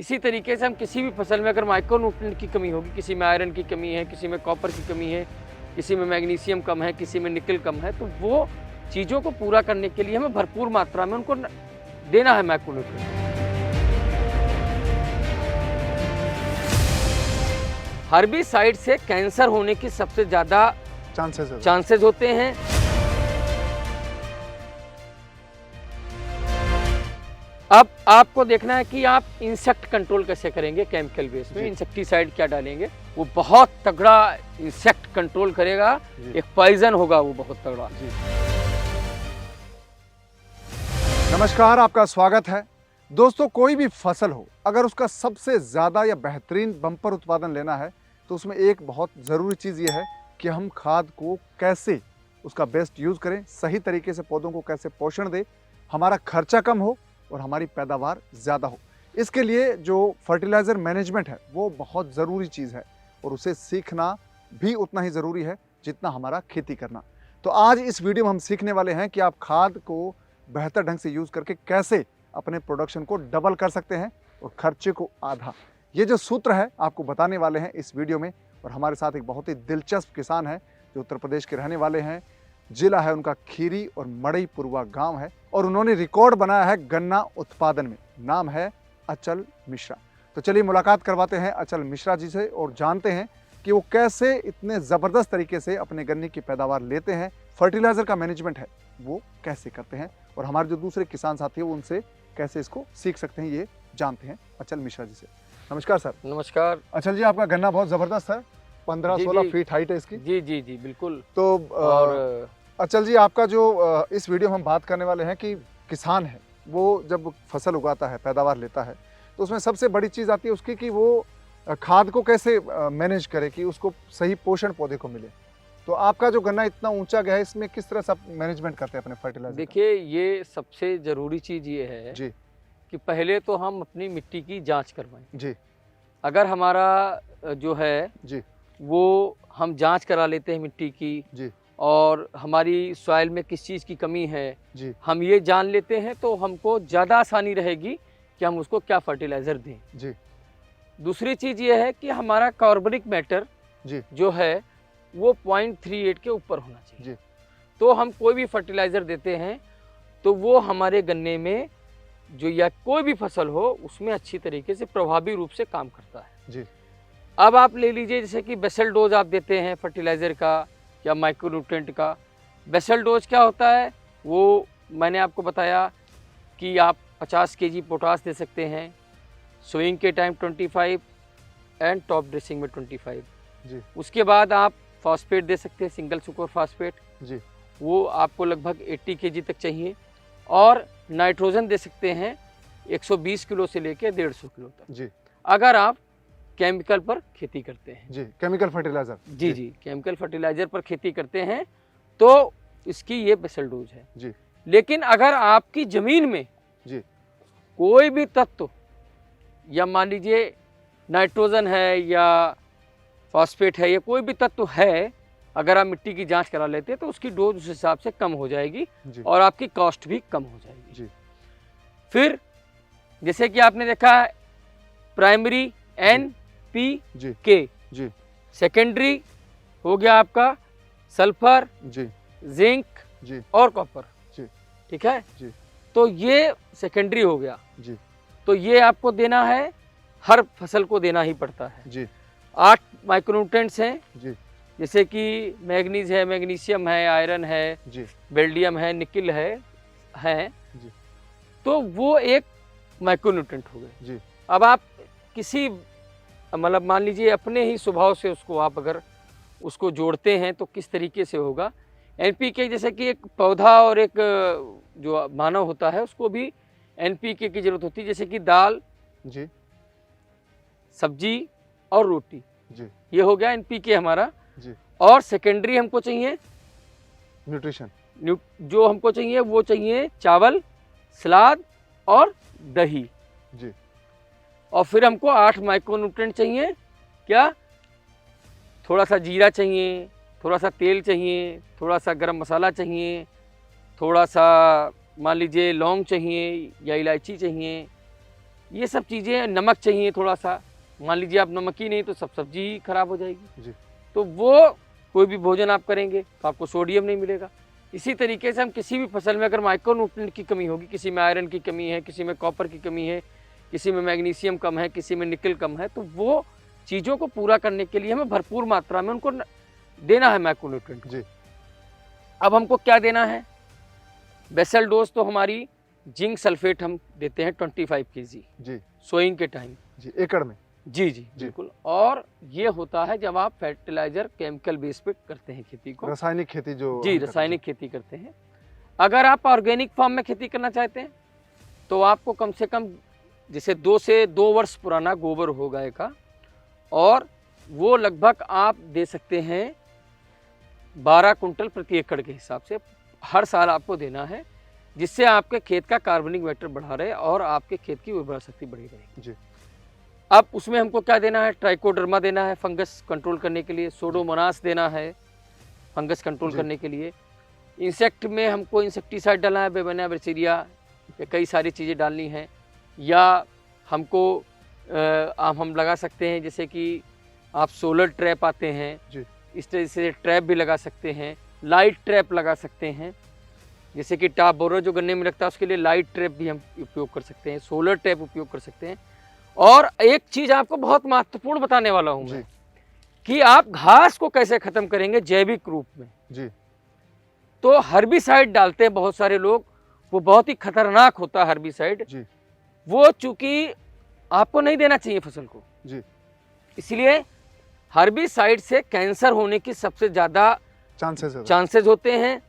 इसी तरीके से हम किसी भी फसल में अगर माइक्रोन्यूट्रिएंट की कमी होगी, किसी में आयरन की कमी है, किसी में कॉपर की कमी है, किसी में मैग्नीशियम कम है, किसी में निकल कम है, तो वो चीज़ों को पूरा करने के लिए हमें भरपूर मात्रा में उनको देना है माइक्रोन्यूट्रिएंट। हर्बिसाइड से कैंसर होने की सबसे ज़्यादा चांसेस होते हैं। अब आपको देखना है कि आप इंसेक्ट कंट्रोल कैसे करेंगे। केमिकल बेस में इंसेक्टिसाइड क्या डालेंगे, वो बहुत तगड़ा इंसेक्ट कंट्रोल करेगा, एक पॉइजन होगा वो बहुत तगड़ा। नमस्कार, आपका स्वागत है। दोस्तों, कोई भी फसल हो, अगर उसका सबसे ज़्यादा या बेहतरीन बम्पर उत्पादन लेना है तो उसमें एक बहुत ज़रूरी चीज़ ये है कि हम खाद को कैसे उसका बेस्ट यूज़ करें, सही तरीके से पौधों को कैसे पोषण दें, हमारा खर्चा कम हो और हमारी पैदावार ज़्यादा हो। इसके लिए जो फर्टिलाइज़र मैनेजमेंट है वो बहुत ज़रूरी चीज़ है और उसे सीखना भी उतना ही ज़रूरी है जितना हमारा खेती करना। तो आज इस वीडियो में हम सीखने वाले हैं कि आप खाद को बेहतर ढंग से यूज़ करके कैसे अपने प्रोडक्शन को डबल कर सकते हैं और खर्चे को आधा। ये जो सूत्र है आपको बताने वाले हैं इस वीडियो में। और हमारे साथ एक बहुत ही दिलचस्प किसान है जो उत्तर प्रदेश के रहने वाले हैं। जिला है उनका खीरी और मड़ईपुरवा गांव है और उन्होंने रिकॉर्ड बनाया है गन्ना उत्पादन में। नाम है अचल मिश्रा। तो चलिए मुलाकात करवाते हैं अचल मिश्रा जी से और जानते हैं कि वो कैसे इतने ज़बरदस्त तरीके से अपने गन्ने की पैदावार लेते हैं, फर्टिलाइज़र का मैनेजमेंट है वो कैसे करते हैं और हमारे जो दूसरे किसान साथी हैं वो उनसे कैसे इसको सीख सकते हैं, ये जानते हैं अचल मिश्रा जी से। नमस्कार सर। नमस्कार। अचल जी, आपका गन्ना बहुत ज़बरदस्त है, 15-16 फीट हाइट है इसकी। जी जी जी बिल्कुल। तो और अचल जी, आपका जो इस वीडियो में हम बात करने वाले हैं कि किसान है वो जब फसल उगाता है, पैदावार लेता है, तो उसमें सबसे बड़ी चीज़ आती है उसकी कि वो खाद को कैसे मैनेज करे कि उसको सही पोषण पौधे को मिले। तो आपका जो गन्ना इतना ऊंचा गया है, इसमें किस तरह से मैनेजमेंट करते हैं अपने फर्टिलाइजर? देखिए, ये सबसे ज़रूरी चीज़ ये है जी कि पहले तो हम अपनी मिट्टी की जांच करवाएं। जी अगर हमारा जो है जी वो हम जांच करा लेते हैं मिट्टी की जी और हमारी सॉइल में किस चीज़ की कमी है जी हम ये जान लेते हैं, तो हमको ज़्यादा आसानी रहेगी कि हम उसको क्या फर्टिलाइज़र दें। जी दूसरी चीज़ ये है कि हमारा कार्बनिक मैटर जी जो है वो 0.38 के ऊपर होना चाहिए। जी तो हम कोई भी फर्टिलाइज़र देते हैं तो वो हमारे गन्ने में जो या कोई भी फसल हो उसमें अच्छी तरीके से प्रभावी रूप से काम करता है। जी अब आप ले लीजिए, जैसे कि बेसल डोज आप देते हैं फर्टिलाइज़र का या माइक्रोन्यूट्रिएंट का। बेसल डोज क्या होता है, वो मैंने आपको बताया कि आप 50 kg पोटास दे सकते हैं, सोइंग के टाइम 25 एंड टॉप ड्रेसिंग में 25। जी उसके बाद आप फॉस्फेट दे सकते हैं, सिंगल सुपर फॉस्फेट, जी वो आपको लगभग 80 kg तक चाहिए। और नाइट्रोजन दे सकते हैं 120 किलो से लेकर 150 किलो तक, जी अगर आप केमिकल पर खेती करते हैं। जी केमिकल फर्टिलाइजर। जी जी केमिकल फर्टिलाइजर पर खेती करते हैं तो इसकी ये बेसल डोज है जी। लेकिन अगर आपकी ज़मीन में जी कोई भी तत्व या मान लीजिए नाइट्रोजन है या फॉस्फेट है या कोई भी तत्व है, अगर आप मिट्टी की जांच करा लेते हैं तो उसकी डोज उस हिसाब से कम हो जाएगी जी और आपकी कॉस्ट भी कम हो जाएगी। जी फिर जैसे कि आपने देखा प्राइमरी जी NPK, जी सेकेंडरी हो गया आपका सल्फर, जी जिंक जी और कॉपर। जी ठीक है जी तो ये सेकेंडरी हो गया। जी तो ये आपको देना है, हर फसल को देना ही पड़ता है। जी 8 माइक्रोन्यूट्रिएंट्स हैं, जी जैसे कि मैग्नीज है, मैग्नीशियम है, आयरन है, जी बेल्डियम है, निकिल है जी तो वो एक माइक्रोन्यूट्रिएंट हो गए। जी अब आप किसी मतलब मान लीजिए अपने ही स्वभाव से उसको आप अगर उसको जोड़ते हैं तो किस तरीके से होगा। NPK जैसे कि एक पौधा और एक जो मानव होता है उसको भी NPK की ज़रूरत होती है, जैसे कि दाल, जी सब्जी और रोटी, जी ये हो गया NPK हमारा। जी और सेकेंडरी हमको चाहिए न्यूट्रिशन। जो हमको चाहिए वो चाहिए चावल, सलाद और दही। जी और फिर हमको 8 माइक्रोन्यूट्रिएंट चाहिए। क्या? थोड़ा सा जीरा चाहिए, थोड़ा सा तेल चाहिए, थोड़ा सा गरम मसाला चाहिए, थोड़ा सा मान लीजिए लौंग चाहिए या इलायची चाहिए, ये सब चीज़ें, नमक चाहिए थोड़ा सा, मान लीजिए आप नमक ही नहीं तो सब सब्जी ही खराब हो जाएगी जी। तो वो कोई भी भोजन आप करेंगे तो आपको सोडियम नहीं मिलेगा। इसी तरीके से हम किसी भी फसल में अगर माइक्रोन्यूट्रिएंट की कमी होगी, किसी में आयरन की कमी है, किसी में कॉपर की कमी है, किसी में मैग्नीशियम कम है, किसी में निकल कम है, तो वो चीज़ों को पूरा करने के लिए हमें भरपूर मात्रा में उनको देना है माइक्रोन्यूट्रिएंट जी। अब हमको क्या देना है? बेसल डोज तो हमारी जिंक सल्फेट हम देते हैं 25 kg जी सोइंग के टाइम जी, एकड़ में। जी जी बिल्कुल। और ये होता है जब आप फर्टिलाइजर केमिकल बेस पे करते हैं खेती को, रासायनिक खेती जो जी हम करते रासायनिक खेती करते हैं। अगर आप ऑर्गेनिक फॉर्म में खेती करना चाहते हैं तो आपको कम से कम जैसे 2 से 2 वर्ष पुराना गोबर हो गाय का, और वो लगभग आप दे सकते हैं 12 कुंटल प्रति एकड़ के हिसाब से हर साल आपको देना है, जिससे आपके खेत का कार्बनिक मैटर बढ़ा रहे और आपके खेत की उर्वरा शक्ति बढ़ी रहेगी जी। अब उसमें हमको क्या देना है? ट्राइकोडर्मा देना है फंगस कंट्रोल करने के लिए, सोडोमोनास देना है फंगस कंट्रोल जी। करने के लिए, इंसेक्ट में हमको इंसेक्टिसाइड डालना है, बेबेनिया बैक्टीरिया, या कई सारी चीज़ें डालनी हैं, या हमको हम लगा सकते हैं जैसे कि आप सोलर ट्रैप आते हैं जी। इस तरह से ट्रैप भी लगा सकते हैं, लाइट ट्रैप लगा सकते हैं, जैसे कि टॉप बोरर जो गन्ने में लगता है उसके लिए लाइट ट्रैप भी हम उपयोग कर सकते हैं, सोलर ट्रैप उपयोग कर सकते हैं। और एक चीज़ आपको बहुत महत्वपूर्ण बताने वाला हूँ मैं, कि आप घास को कैसे खत्म करेंगे जैविक रूप में जी। तो हर्बिसाइड डालते हैं बहुत सारे लोग, वो बहुत ही खतरनाक होता है हर्बिसाइड जी। वो चूंकि आपको नहीं देना चाहिए फसल को जी। इसलिए हर्बिसाइड से कैंसर होने की सबसे ज़्यादा चांसेस होते हैं।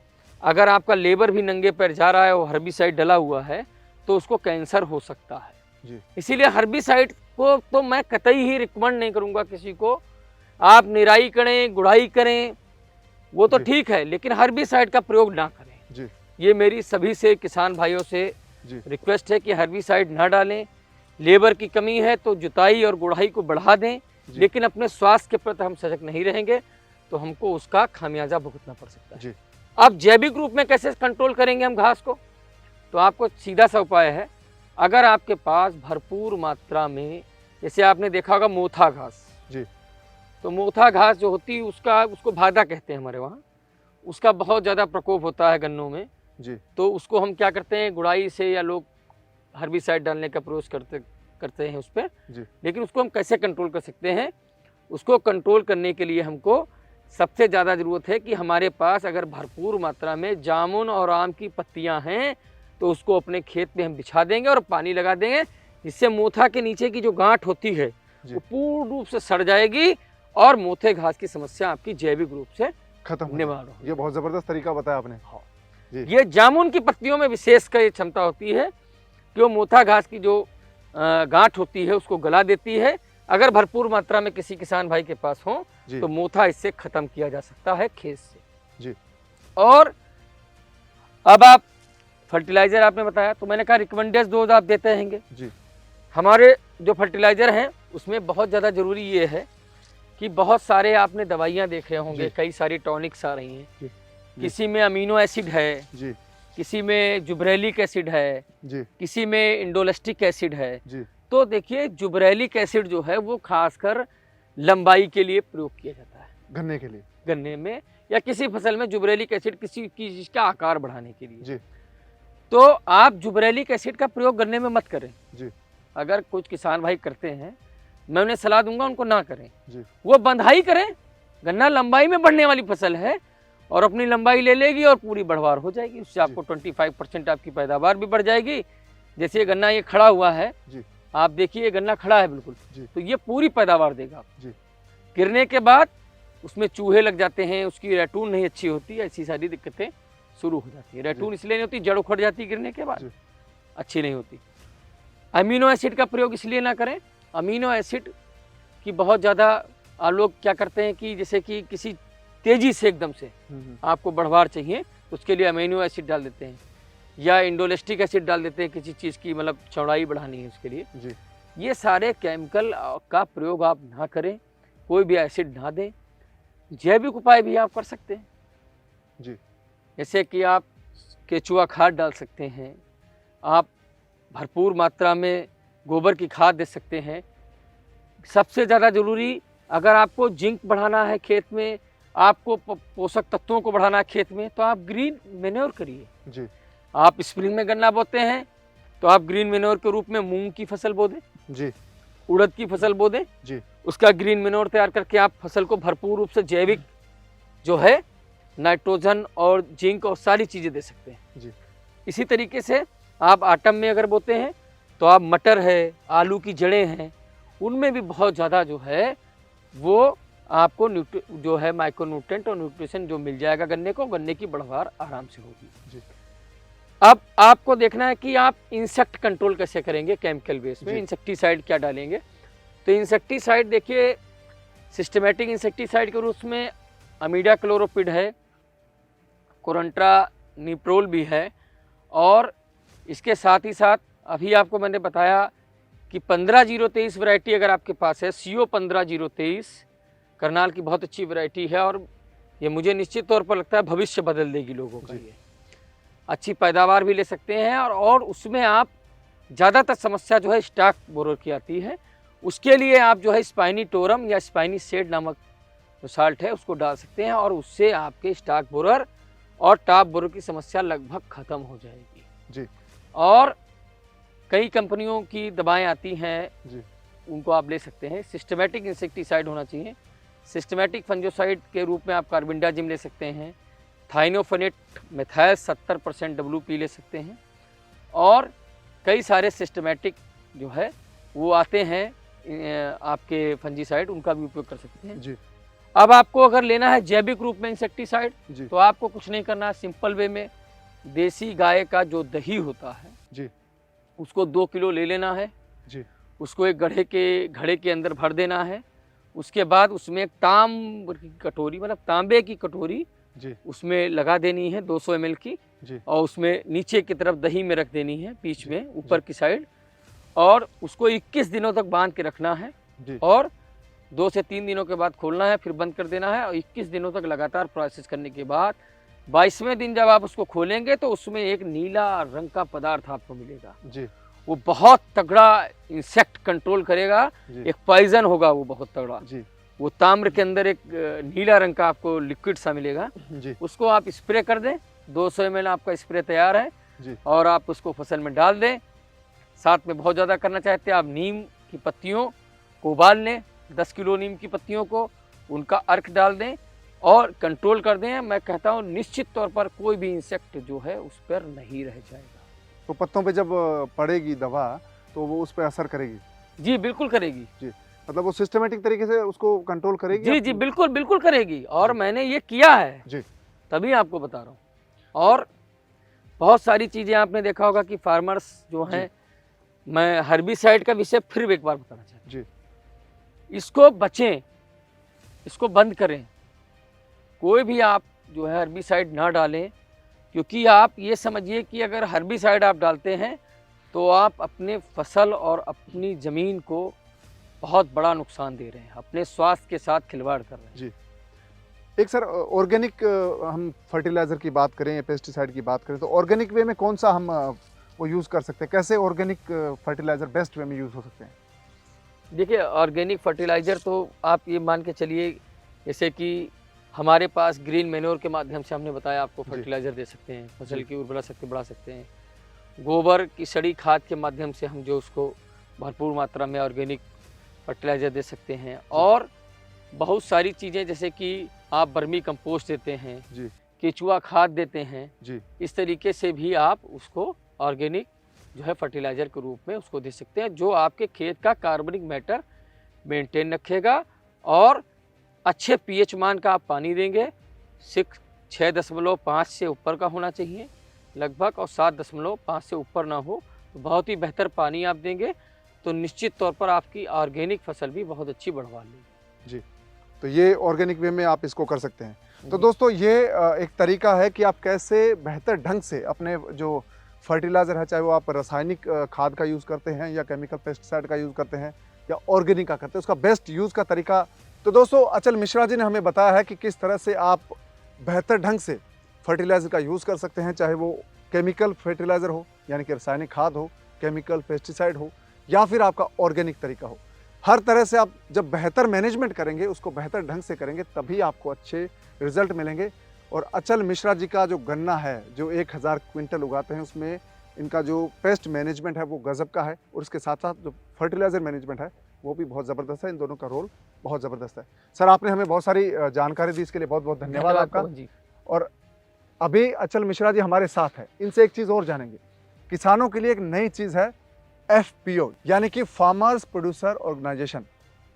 अगर आपका लेबर भी नंगे पैर जा रहा है और हर्बिसाइड डला हुआ है तो उसको कैंसर हो सकता है जी। इसीलिए हर्बिसाइड को तो मैं कतई ही रिकमेंड नहीं करूंगा किसी को। आप निराई करें, गुड़ाई करें, वो तो ठीक है, लेकिन हर्बिसाइड का प्रयोग ना करें जी। ये मेरी सभी से किसान भाइयों से रिक्वेस्ट है कि हर्बिसाइड ना डालें। लेबर की कमी है तो जुताई और गुड़ाई को बढ़ा दें, लेकिन अपने स्वास्थ्य के प्रति हम सजग नहीं रहेंगे तो हमको उसका खामियाजा भुगतना पड़ सकता है। अब जैविक रूप में कैसे कंट्रोल करेंगे हम घास को? तो आपको सीधा सा उपाय है, अगर आपके पास भरपूर मात्रा में, जैसे आपने देखा होगा मोथा घास जी। तो मोथा घास जो होती है उसको भादा कहते हैं हमारे वहाँ, उसका बहुत ज़्यादा प्रकोप होता है गन्नों में जी। तो उसको हम क्या करते हैं, गुड़ाई से या लोग हर्बिसाइड डालने का प्रयोग करते हैं उस पर। लेकिन उसको हम कैसे कंट्रोल कर सकते हैं? उसको कंट्रोल करने के लिए हमको सबसे ज़्यादा ज़रूरत है कि हमारे पास अगर भरपूर मात्रा में जामुन और आम की पत्तियां हैं तो उसको अपने खेत में हम बिछा देंगे और पानी लगा देंगे, जिससे मोथा के नीचे की जो गांठ होती है वो पूर्ण रूप से सड़ जाएगी और मोथे घास की समस्या आपकी जैविक रूप से खत्म निवारण हो। ये बहुत ज़बरदस्त तरीका बताया आपने। हाँ, ये जामुन की पत्तियों में विशेष कर क्षमता होती है कि वो मोथा घास की जो गांठ होती है उसको गला देती है। अगर भरपूर मात्रा में किसी किसान भाई के पास हो तो मोथा इससे खत्म किया जा सकता है खेत से जी। और अब आप फर्टिलाइजर आपने बताया तो मैंने कहा रिकमेंडेड डोज आप देते रहेंगे जी। हमारे जो फर्टिलाइजर हैं उसमें बहुत ज़्यादा ज़रूरी ये है कि बहुत सारे आपने दवाइयाँ देख रहे होंगे, कई सारी टॉनिक्स आ रही हैं, किसी में अमीनो एसिड है जी, किसी में जुब्रेलिक एसिड है जी, किसी में इंडोलेस्टिक एसिड है जी। तो देखिए जुब्रेलिक एसिड जो है वो खासकर लंबाई के लिए प्रयोग किया जाता है गन्ने के लिए, गन्ने में या किसी फसल में जुब्रेलिक एसिड किसी चीज का आकार बढ़ाने के लिए जी। तो आप जुब्रेलिक एसिड का प्रयोग गन्ने में मत करें जी। अगर कुछ किसान भाई करते हैं मैं उन्हें सलाह दूंगा उनको ना करें जी। वो बंधाई करें, गन्ना लंबाई में बढ़ने वाली फसल है और अपनी लंबाई ले लेगी और पूरी बढ़वार हो जाएगी, उससे आपको 25% आपकी पैदावार भी बढ़ जाएगी। जैसे ये गन्ना ये खड़ा हुआ है जी। आप देखिए गन्ना खड़ा है बिल्कुल जी। तो ये पूरी पैदावार देगा जी। गिरने के बाद उसमें चूहे लग जाते हैं, उसकी रैटून नहीं अच्छी होती, ऐसी सारी दिक्कतें शुरू हो जाती है। रैटून इसलिए नहीं होती, जड़ उखड़ जाती गिरने के बाद, अच्छी नहीं होती। अमीनो एसिड का प्रयोग इसलिए ना करें, अमीनो एसिड की बहुत ज़्यादा लोग क्या करते हैं कि जैसे कि किसी तेज़ी से एकदम से आपको बढ़वार चाहिए तो उसके लिए अमीनो एसिड डाल देते हैं या इंडोलेस्टिक एसिड डाल देते हैं, किसी चीज़ की मतलब चौड़ाई बढ़ानी है उसके लिए जी। ये सारे केमिकल का प्रयोग आप ना करें, कोई भी एसिड ना दें। जैविक उपाय भी आप कर सकते हैं जी, जैसे कि आप केचुआ खाद डाल सकते हैं, आप भरपूर मात्रा में गोबर की खाद दे सकते हैं। सबसे ज़्यादा ज़रूरी, अगर आपको जिंक बढ़ाना है खेत में, आपको पोषक तत्वों को बढ़ाना है खेत में, तो आप ग्रीन मेन्योर करिए जी। आप स्प्रिंग में गन्ना बोते हैं तो आप ग्रीन मेन्योर के रूप में मूंग की फसल बो दें जी। उड़द की फसल बो दें जी। उसका ग्रीन मेन्योर तैयार करके आप फसल को भरपूर रूप से जैविक जो है नाइट्रोजन और जिंक और सारी चीज़ें दे सकते हैं जी। इसी तरीके से आप आटम में अगर बोते हैं तो आप मटर है, आलू की जड़ें हैं, उनमें भी बहुत ज़्यादा जो है वो आपको जो है माइक्रो न्यूट्रेंट और न्यूट्रिशन जो मिल जाएगा गन्ने को, गन्ने की बढ़वार आराम से होगी जी। अब आपको देखना है कि आप इंसेक्ट कंट्रोल कैसे करेंगे केमिकल बेस में, इंसेक्टिसाइड क्या डालेंगे। तो इंसेक्टिसाइड देखिए, सिस्टमेटिक इंसेक्टिसाइड के रूप में अमीडा क्लोरोपिड है, कोरंट्रा निप्रोल भी है, और इसके साथ ही साथ अभी आपको मैंने बताया कि 15023 वैरायटी अगर आपके पास है, CO 15023 करनाल की बहुत अच्छी वैरायटी है, और ये मुझे निश्चित तौर पर लगता है भविष्य बदल देगी लोगों का। ये अच्छी पैदावार भी ले सकते हैं, और उसमें आप ज़्यादातर समस्या जो है स्टाक बोरर की आती है, उसके लिए आप जो है स्पाइनीटोरम या स्पाइनीसेड नामक जो साल्ट है उसको डाल सकते हैं, और उससे आपके स्टाक बोरर और टॉप बोरर की समस्या लगभग ख़त्म हो जाएगी जी। और कई कंपनियों की दवाएं आती हैं जी, उनको आप ले सकते हैं। सिस्टमेटिक इंसेक्टिसाइड होना चाहिए। सिस्टमेटिक फंजोसाइड के रूप में आप कार्बेंडाजिम ले सकते हैं, थाइनोफेनेट मेथाइल 70% WP ले सकते हैं, और कई सारे सिस्टमेटिक जो है वो आते हैं आपके फंजीसाइड, उनका भी उपयोग कर सकते हैं जी। अब आपको अगर लेना है जैविक रूप में इंसेक्टिसाइड तो आपको कुछ नहीं करना, सिंपल वे में देसी गाय का जो दही होता है जी, उसको 2 किलो ले लेना है जी, उसको एक घड़े के अंदर भर देना है। उसके बाद उसमें एक तांब की कटोरी, मतलब तांबे की कटोरी जी, उसमें लगा देनी है 200 ml की जी, और उसमें नीचे की तरफ दही में रख देनी है, बीच में ऊपर की साइड, और उसको 21 दिनों तक बांध के रखना है जी, और 2 से 3 दिनों के बाद खोलना है, फिर बंद कर देना है, और 21 दिनों तक लगातार प्रोसेस करने के बाद 22वें दिन जब आप उसको खोलेंगे तो उसमें एक नीला रंग का पदार्थ आपको मिलेगा जी, वो बहुत तगड़ा इंसेक्ट कंट्रोल करेगा, एक पॉइजन होगा वो बहुत तगड़ा जी, वो ताम्र के अंदर एक नीला रंग का आपको लिक्विड सा मिलेगा जी, उसको आप स्प्रे कर दें। 200 ml आपका स्प्रे तैयार है जी, और आप उसको फसल में डाल दें। साथ में बहुत ज़्यादा करना चाहते हैं आप नीम की पत्तियों को उबाल लें, 10 किलो नीम की पत्तियों को, उनका अर्क डाल दें और कंट्रोल कर दें। मैं कहता हूँ निश्चित तौर पर कोई भी इंसेक्ट जो है उस पर नहीं रह जाएगा। तो पत्तों पे जब पड़ेगी दवा तो वो उस पर असर करेगी? जी बिल्कुल करेगी जी, मतलब वो सिस्टमेटिक तरीके से उसको कंट्रोल करेगी? जी जी बिल्कुल बिल्कुल करेगी, और मैंने ये किया है जी, तभी आपको बता रहा हूँ। और बहुत सारी चीज़ें आपने देखा होगा कि फार्मर्स जो हैं, मैं हर्बिसाइड का विषय फिर एक बार बताना चाहता हूँ। जी, इसको बचें, इसको बंद करें, कोई भी आप जो है हर्बिसाइड ना डालें, क्योंकि आप ये समझिए कि अगर हर्बिसाइड आप डालते हैं तो आप अपने फसल और अपनी ज़मीन को बहुत बड़ा नुकसान दे रहे हैं, अपने स्वास्थ्य के साथ खिलवाड़ कर रहे हैं। जी। एक सर ऑर्गेनिक हम फर्टिलाइज़र की बात करें या पेस्टिसाइड की बात करें तो ऑर्गेनिक वे में कौन सा हम वो यूज़ कर सकते हैं? कैसे ऑर्गेनिक फर्टिलाइज़र बेस्ट वे में यूज़ हो सकते हैं? देखिए ऑर्गेनिक फर्टिलाइज़र तो आप ये मान के चलिए, जैसे कि हमारे पास ग्रीन मैन्योर के माध्यम से हमने बताया आपको फर्टिलाइज़र दे सकते हैं, फसल की उर्वरा शक्ति बढ़ा सकते हैं। गोबर की सड़ी खाद के माध्यम से हम जो उसको भरपूर मात्रा में ऑर्गेनिक फर्टिलाइज़र दे सकते हैं, और बहुत सारी चीज़ें जैसे कि आप बर्मी कंपोस्ट देते हैं जी, केचुआ खाद देते हैं, जी, इस तरीके से भी आप उसको ऑर्गेनिक जो है फर्टिलाइज़र के रूप में उसको दे सकते हैं, जो आपके खेत का कार्बनिक मैटर मेंटेन रखेगा। और अच्छे पीएच मान का आप पानी देंगे, 6.5 से ऊपर का होना चाहिए लगभग, और 7.5 से ऊपर ना हो, तो बहुत ही बेहतर पानी आप देंगे तो निश्चित तौर पर आपकी ऑर्गेनिक फसल भी बहुत अच्छी बढ़वा लेगी। जी, तो ये ऑर्गेनिक वे में आप इसको कर सकते हैं। तो दोस्तों ये एक तरीका है कि आप कैसे बेहतर ढंग से अपने जो फर्टिलाइज़र है, चाहे वो आप रासायनिक खाद का यूज़ करते हैं या केमिकल पेस्टिसाइड का यूज़ करते हैं या ऑर्गेनिक का करते हैं, उसका बेस्ट यूज़ का तरीका। तो दोस्तों अचल मिश्रा जी ने हमें बताया है कि किस तरह से आप बेहतर ढंग से फर्टिलाइज़र का यूज़ कर सकते हैं, चाहे वो केमिकल फर्टिलाइज़र हो यानी कि रासायनिक खाद हो, केमिकल पेस्टिसाइड हो, या फिर आपका ऑर्गेनिक तरीका हो। हर तरह से आप जब बेहतर मैनेजमेंट करेंगे, उसको बेहतर ढंग से करेंगे, तभी आपको अच्छे रिजल्ट मिलेंगे। और अचल मिश्रा जी का जो गन्ना है, जो 1000 क्विंटल उगाते हैं, उसमें इनका जो पेस्ट मैनेजमेंट है वो गजब का है, और उसके साथ साथ जो फर्टिलाइज़र मैनेजमेंट है वो भी बहुत ज़बरदस्त है। इन दोनों का रोल बहुत ज़बरदस्त है। सर, आपने हमें बहुत सारी जानकारी दी, इसके लिए बहुत बहुत धन्यवाद आपका। पवन जी। और अभी अचल मिश्रा जी हमारे साथ हैं, इनसे एक चीज़ और जानेंगे। किसानों के लिए एक नई चीज़ है FPO, यानी कि फार्मर्स प्रोड्यूसर ऑर्गेनाइजेशन,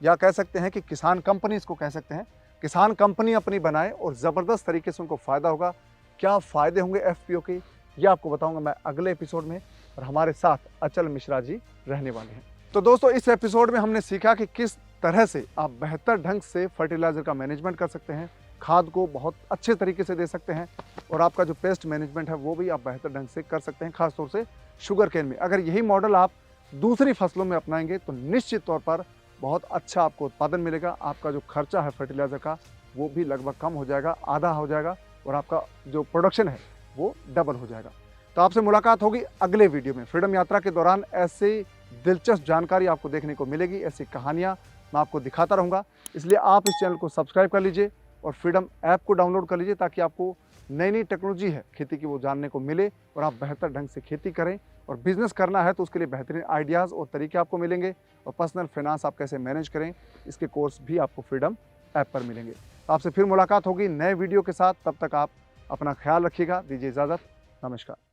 या कह सकते हैं कि किसान कंपनी इसको कह सकते हैं। किसान कंपनी अपनी बनाए और ज़बरदस्त तरीके से उनको फ़ायदा होगा। क्या फ़ायदे होंगे FPO के, ये आपको बताऊंगा मैं अगले एपिसोड में, और हमारे साथ अचल मिश्रा जी रहने वाले हैं। तो दोस्तों, इस एपिसोड में हमने सीखा कि किस तरह से आप बेहतर ढंग से फर्टिलाइज़र का मैनेजमेंट कर सकते हैं, खाद को बहुत अच्छे तरीके से दे सकते हैं, और आपका जो पेस्ट मैनेजमेंट है वो भी आप बेहतर ढंग से कर सकते हैं, खासतौर से शुगर केन में। अगर यही मॉडल आप दूसरी फसलों में अपनाएंगे तो निश्चित तौर पर बहुत अच्छा आपको उत्पादन मिलेगा। आपका जो खर्चा है फर्टिलाइज़र का वो भी लगभग कम हो जाएगा, आधा हो जाएगा, और आपका जो प्रोडक्शन है वो डबल हो जाएगा। तो आपसे मुलाकात होगी अगले वीडियो में। फ्रीडम यात्रा के दौरान ऐसी दिलचस्प जानकारी आपको देखने को मिलेगी, ऐसी कहानियाँ मैं आपको दिखाता रहूँगा। इसलिए आप इस चैनल को सब्सक्राइब कर लीजिए और फ्रीडम ऐप को डाउनलोड कर लीजिए, ताकि आपको नई नई टेक्नोलॉजी है खेती की वो जानने को मिले, और आप बेहतर ढंग से खेती करें। और बिजनेस करना है तो उसके लिए बेहतरीन आइडियाज़ और तरीके आपको मिलेंगे, और पर्सनल फाइनेंस आप कैसे मैनेज करें, इसके कोर्स भी आपको फ्रीडम ऐप पर मिलेंगे। तो आपसे फिर मुलाकात होगी नए वीडियो के साथ। तब तक आप अपना ख्याल रखिएगा। दीजिए इजाज़त। नमस्कार।